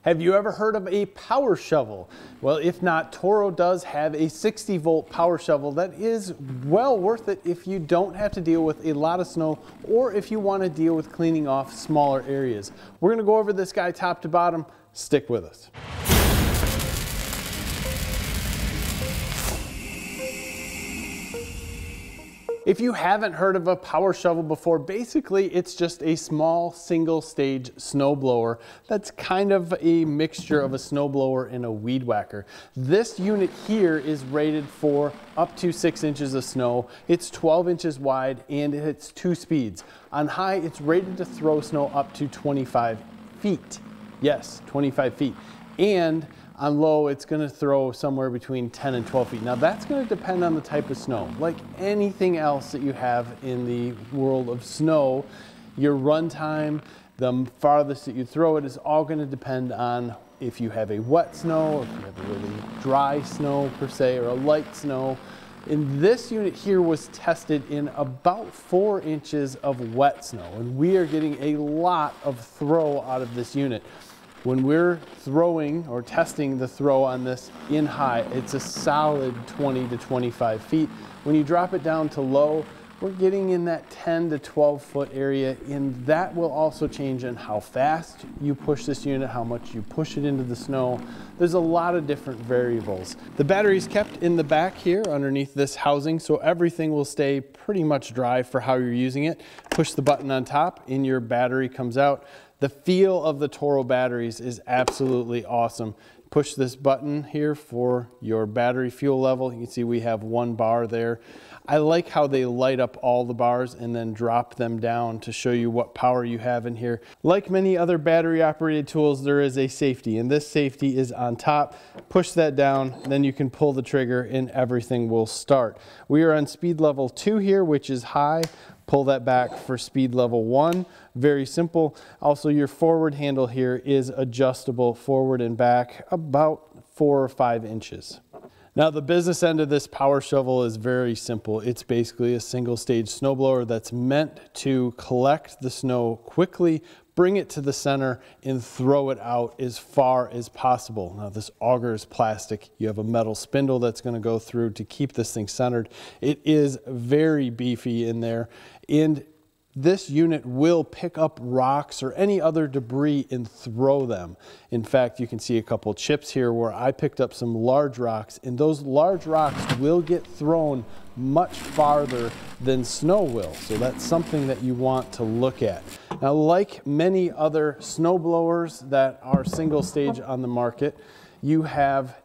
Have you ever heard of a power shovel? Well, if not, Toro does have a 60-volt power shovel that is well worth it if you don't have to deal with a lot of snow or if you want to deal with cleaning off smaller areas. We're going to go over this guy top to bottom. Stick with us. If you haven't heard of a power shovel before, basically it's just a small single stage snowblower that's kind of a mixture of a snowblower and a weed whacker. This unit here is rated for up to 6 inches of snow. It's 12 inches wide and it's 2 speeds. On high, it's rated to throw snow up to 25 feet. Yes, 25 feet. And on low, it's going to throw somewhere between 10 and 12 feet. Now that's going to depend on the type of snow. Like anything else that you have in the world of snow, your run time, the farthest that you throw it is all going to depend on if you have a wet snow, if you have a really dry snow per se, or a light snow. And this unit here was tested in about 4 inches of wet snow, and we are getting a lot of throw out of this unit. When we're throwing or testing the throw on this in high, it's a solid 20 to 25 feet. When you drop it down to low, we're getting in that 10 to 12 foot area, and that will also change in how fast you push this unit, how much you push it into the snow. There's a lot of different variables. The battery is kept in the back here underneath this housing, so everything will stay pretty much dry for how you're using it. Push the button on top and your battery comes out. The feel of the Toro batteries is absolutely awesome. Push this button here for your battery fuel level. You can see we have 1 bar there. I like how they light up all the bars and then drop them down to show you what power you have in here. Like many other battery operated tools, there is a safety, and this safety is on top. Push that down, then you can pull the trigger and everything will start. We are on speed level 2 here, which is high. Pull that back for speed level 1. Very simple. Also, your forward handle here is adjustable forward and back about 4 or 5 inches. Now, the business end of this power shovel is very simple. It's basically a single stage snowblower that's meant to collect the snow quickly, bring it to the center, and throw it out as far as possible. Now, this auger is plastic. You have a metal spindle that's going to go through to keep this thing centered. It is very beefy in there, and this unit will pick up rocks or any other debris and throw them. In fact, you can see a couple chips here where I picked up some large rocks, and those large rocks will get thrown much farther than snow will. So that's something that you want to look at. Now, like many other snow blowers that are single stage on the market, you have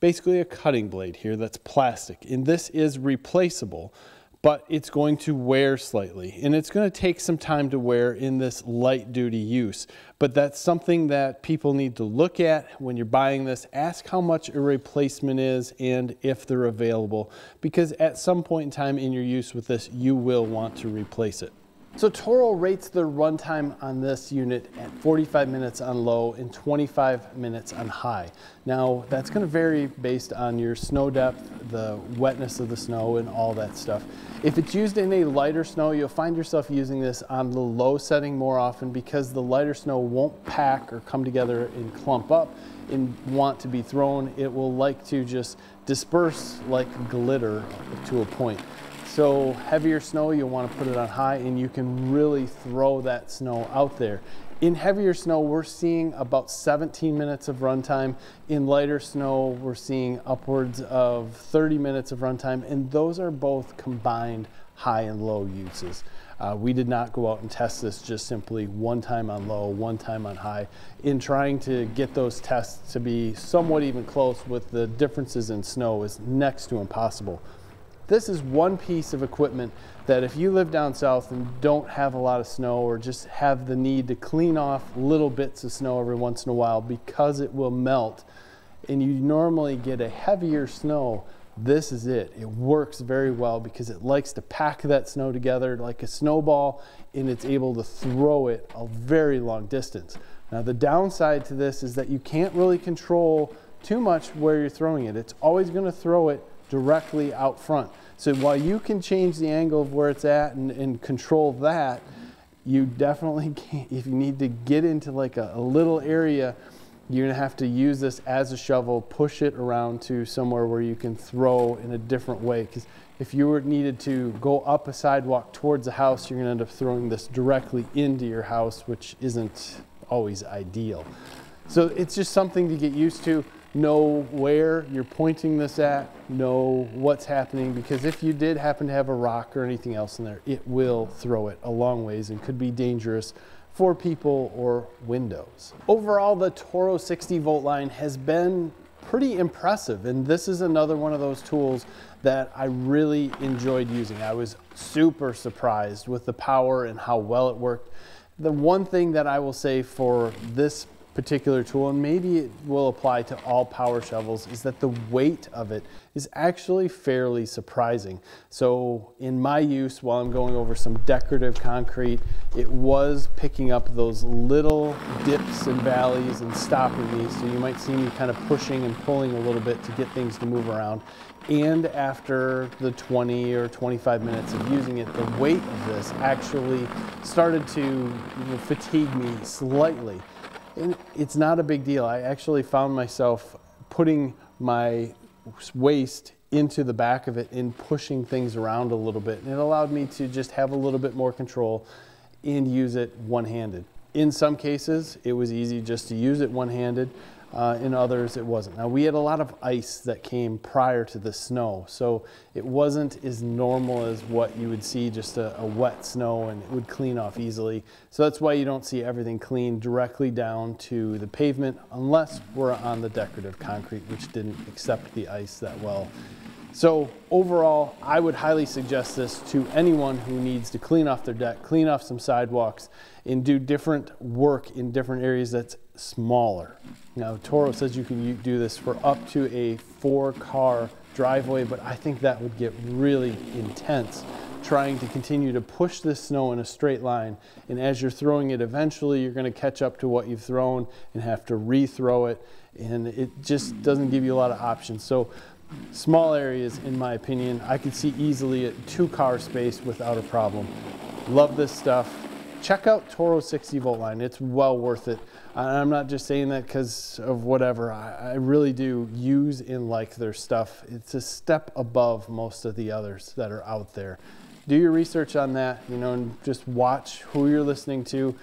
basically a cutting blade here that's plastic, and this is replaceable, but it's going to wear slightly, and it's going to take some time to wear in this light duty use. But that's something that people need to look at when you're buying this. Ask how much a replacement is and if they're available, because at some point in time in your use with this, you will want to replace it. So Toro rates the runtime on this unit at 45 minutes on low and 25 minutes on high. Now, that's going to vary based on your snow depth, the wetness of the snow, and all that stuff. If it's used in a lighter snow, you'll find yourself using this on the low setting more often because the lighter snow won't pack or come together and clump up and want to be thrown. It will like to just disperse like glitter to a point. So heavier snow, you'll want to put it on high, and you can really throw that snow out there. In heavier snow, we're seeing about 17 minutes of runtime. In lighter snow, we're seeing upwards of 30 minutes of runtime, and those are both combined high and low uses. We did not go out and test this just simply one time on low, one time on high. In trying to get those tests to be somewhat even close with the differences in snow is next to impossible. This is one piece of equipment that if you live down south and don't have a lot of snow or just have the need to clean off little bits of snow every once in a while because it will melt and you normally get a heavier snow, this is it. It works very well because it likes to pack that snow together like a snowball, and it's able to throw it a very long distance. Now, the downside to this is that you can't really control too much where you're throwing it. It's always going to throw it directly out front. So while you can change the angle of where it's at and control that, you definitely can't, if you need to get into like a little area, you're gonna have to use this as a shovel, push it around to somewhere where you can throw in a different way. Because if you were needed to go up a sidewalk towards the house, you're gonna end up throwing this directly into your house, which isn't always ideal. So it's just something to get used to. Know where you're pointing this at, know what's happening, because if you did happen to have a rock or anything else in there, it will throw it a long ways and could be dangerous for people or windows. Overall, the Toro 60 volt line has been pretty impressive, and this is another one of those tools that I really enjoyed using. I was super surprised with the power and how well it worked. The one thing that I will say for this particular tool, and maybe it will apply to all power shovels, is that the weight of it is actually fairly surprising. So in my use, while I'm going over some decorative concrete, it was picking up those little dips and valleys and stopping me. So you might see me kind of pushing and pulling a little bit to get things to move around. And after the 20 or 25 minutes of using it, the weight of this actually started to fatigue me slightly. And it's not a big deal. I actually found myself putting my waist into the back of it and pushing things around a little bit. And it allowed me to just have a little bit more control and use it one-handed. In some cases, it was easy just to use it one-handed. In others, it wasn't. Now, we had a lot of ice that came prior to the snow, so it wasn't as normal as what you would see just a wet snow, and it would clean off easily. So that's why you don't see everything clean directly down to the pavement unless we're on the decorative concrete, which didn't accept the ice that well. So overall, I would highly suggest this to anyone who needs to clean off their deck, clean off some sidewalks, and do different work in different areas that's smaller. Now, Toro says you can do this for up to a 4-car driveway, but I think that would get really intense trying to continue to push this snow in a straight line. And as you're throwing it, eventually you're going to catch up to what you've thrown and have to re-throw it. And it just doesn't give you a lot of options. So small areas, in my opinion, I could see easily a 2-car space without a problem. Love this stuff. Check out Toro 60 volt line. It's well worth it. I'm not just saying that because of whatever. I really do use and like their stuff. It's a step above most of the others that are out there. Do your research on that, and just watch who you're listening to.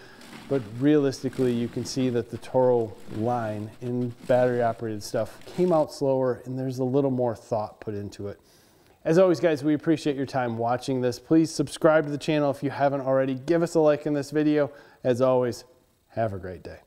But realistically, you can see that the Toro line in battery operated stuff came out slower, and there's a little more thought put into it. As always, guys, we appreciate your time watching this. Please subscribe to the channel if you haven't already. Give us a like in this video. As always, have a great day.